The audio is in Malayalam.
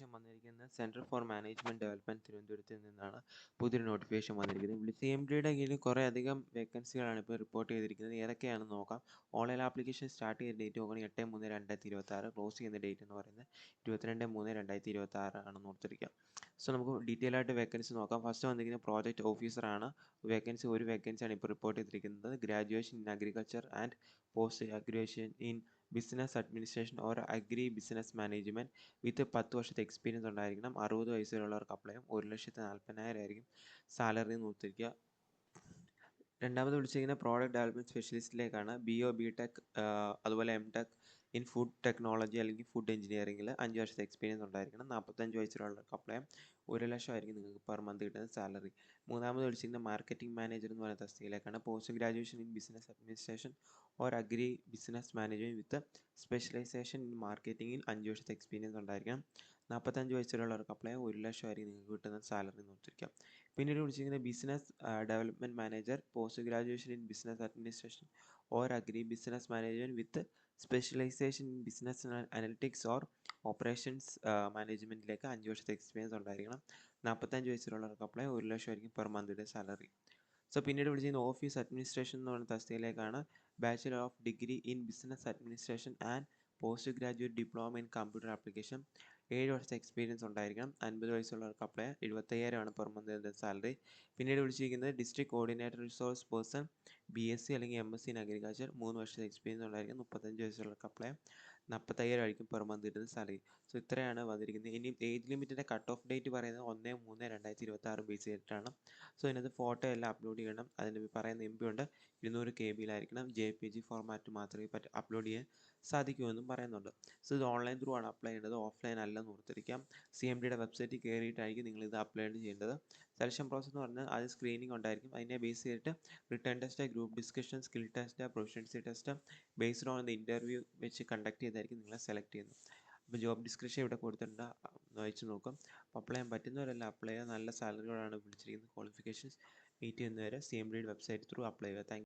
നോട്ടിഫിക്കേഷൻ വന്നിരിക്കുന്നത് സെൻറ്റർ ഫോർ മാനേജ്മെൻറ്റ് ഡെവലപ്മെൻറ്റ് തിരുവനന്തപുരത്ത് നിന്നാണ് പുതിയൊരു നോട്ടിഫിക്കേഷൻ വന്നിരിക്കുന്നത്. CMDയുടെ കീഴിൽ കുറേ അധികം വേക്കൻസികളാണ് ഇപ്പോൾ റിപ്പോർട്ട് ചെയ്തിരിക്കുന്നത്. ഏതൊക്കെയാണെന്ന് നോക്കാം. ഓൺലൈൻ ആപ്ലിക്കേഷൻ സ്റ്റാർട്ട് ചെയ്ത ഡേറ്റ് നോക്കുകയാണെങ്കിൽ 8/3/2026, ക്ലോസ് ചെയ്യുന്ന ഡേറ്റ് എന്ന് പറയുന്നത് 22/3/2026 ആണെന്ന് ഓർത്തിരിക്കുക. സോ നമുക്ക് ഡീറ്റെയിൽ ആയിട്ട് വേക്കൻസി നോക്കാം. ഫസ്റ്റ് വന്നിരിക്കുന്നത് പ്രോജക്റ്റ് ഓഫീസറാണ്. ഒരു വേക്കൻസിയാണ് ഇപ്പോൾ റിപ്പോർട്ട് ചെയ്തിരിക്കുന്നത്. Graduation in agriculture and post graduation in business administration or agri business management with 10 വർഷത്തെ എക്സ്പീരിയൻസ് ഉണ്ടായിരിക്കണം. 60 വയസ്സ് വരെയുള്ളവർക്ക് അപ്ലൈ ചെയ്യും. 1,40,000 ആയിരിക്കും സാലറി എന്ന് ഓർത്തിരിക്കുക. രണ്ടാമത് വിളിച്ചിരിക്കുന്ന പ്രോഡക്റ്റ് ഡെവലപ്മെൻറ്റ് സ്പെഷ്യലിസ്റ്റിലേക്കാണ്. BO BTech അതുപോലെ MTech ഇൻ ഫുഡ് ടെക്നോളജി അല്ലെങ്കിൽ ഫുഡ് എഞ്ചിനീയറിംഗിൽ 5 വർഷത്തെ എക്സ്പീരിയൻസ് ഉണ്ടായിരിക്കണം. 45 വയസ്സിലുള്ളവർക്ക് അപ്ലൈ ചെയ്യാം. 1,00,000 ആയിരിക്കും നിങ്ങൾക്ക് പെർ മന്ത് കിട്ടുന്ന സാലറി. മൂന്നാമത് വിളിച്ചിരിക്കുന്ന മാർക്കറ്റിംഗ് മാനേജർ എന്ന് പറയുന്ന തസ്തികയിലേക്കാണ്. Post graduation in business administration or agri business management with specialisation in മാർക്കറ്റിംഗിൽ 5 വർഷത്തെ എക്സ്പീരിയൻസ് ഉണ്ടായിരിക്കണം. 45 വയസ്സിലുള്ളവർക്ക് അപ്ലൈ ചെയ്യാം. 1,00,000 ആയിരിക്കും നിങ്ങൾക്ക് കിട്ടുന്ന സാലറി എന്ന് ഓർത്തിരിക്കാം. പിന്നീട് വിളിച്ചിരിക്കുന്നത് business development manager, post graduation in business administration or agri business management with specialisation in business analytics or operations മാനേജ്മെൻറ്റിലേക്ക് 5 വർഷത്തെ എക്സ്പീരിയൻസ് ഉണ്ടായിരിക്കണം. 45 വയസ്സിലുള്ളവർക്ക് അപ്ലൈ 1,00,000 ആയിരിക്കും പെർ മന്തിൻ്റെ സാലറി. സോ പിന്നീട് വിളിച്ചിരിക്കുന്ന ഓഫീസ് അഡ്മിനിസ്ട്രേഷൻ എന്ന് പറയുന്ന തസ്തികയിലേക്കാണ്. Bachelor of degree in business administration and post graduate diploma in computer application. 7 വർഷത്തെ എക്സ്പീരിയൻസ് ഉണ്ടായിരിക്കണം. 50 വയസ്സുള്ളവർക്ക് അപ്ലൈ 75,000 ആണ് പെർ മന്ത് സാലറി. പിന്നീട് വിളിച്ചിരിക്കുന്നത് district coordinator resource person BSc അല്ലെങ്കിൽ MSc ഇൻ അഗ്രികൾച്ചർ. 3 വർഷത്തെ എക്സ്പീരിയൻസ് ഉണ്ടായിരിക്കും. 35 വയസ്സുള്ളവർക്ക് അപ്ലൈ 45,000 ആയിരിക്കും പെർ മന്ത് കിട്ടുന്ന സാലറി. സോ ഇത്രയാണ് വന്നിരിക്കുന്നത്. ഇനി ഏജ് ലിമിറ്റിൻ്റെ കട്ട് ഓഫ് ഡേറ്റ് പറയുന്നത് 1/3/2026 ബേസ് ചെയ്തിട്ടാണ്. സോ ഇതിനകത്ത് ഫോട്ടോ എല്ലാം അപ്ലോഡ് ചെയ്യണം. അതിന് പറയുന്ന MB ഉണ്ട്. 200 KB JPG ഫോർമാറ്റ് മാത്രമേ അപ്ലോഡ് ചെയ്യാൻ സാധിക്കുമെന്നും പറയുന്നുണ്ട്. സോ ഇത് ഓൺലൈൻ ത്രൂ ആണ് അപ്ലൈ ചെയ്യേണ്ടത്, ഓഫ്ലൈൻ അല്ലെന്ന് ഓർത്തിരിക്കാം. CMDയുടെ വെബ്സൈറ്റിൽ കയറിയിട്ടായിരിക്കും നിങ്ങളിത് അപ്ലൈ ചെയ്യേണ്ടത്. സെലക്ഷൻ പ്രോസസ് എന്ന് പറഞ്ഞാൽ ആദ്യം സ്ക്രീനിങ് ഉണ്ടായിരിക്കും. അതിനെ ബേസ് ചെയ്തിട്ട് return test, group discussion, skill test, proficiency test based on the interview വെച്ച് കണ്ടക്ട് ചെയ്തായിരിക്കും നിങ്ങളെ സെലക്ട് ചെയ്യുന്നത്. അപ്പോൾ ജോബ് ഡിസ്ക്രിപ്ഷൻ ഇവിടെ കൊടുത്തിട്ടുണ്ട്, വായിച്ച് നോക്കും. അപ്പോൾ അപ്ലൈ ചെയ്യാൻ പറ്റുന്നവരെല്ലാം അപ്ലൈ ചെയ്യുക. നല്ല സാലറിയോടാണ് വിളിച്ചിരിക്കുന്നത്. ക്വാളിഫിക്കേഷൻസ് മീറ്റ് ചെയ്യുന്നവരെ CMDയുടെ വെബ്സൈറ്റ് ത്രൂ അപ്ലൈ ചെയ്യുക. താങ്ക്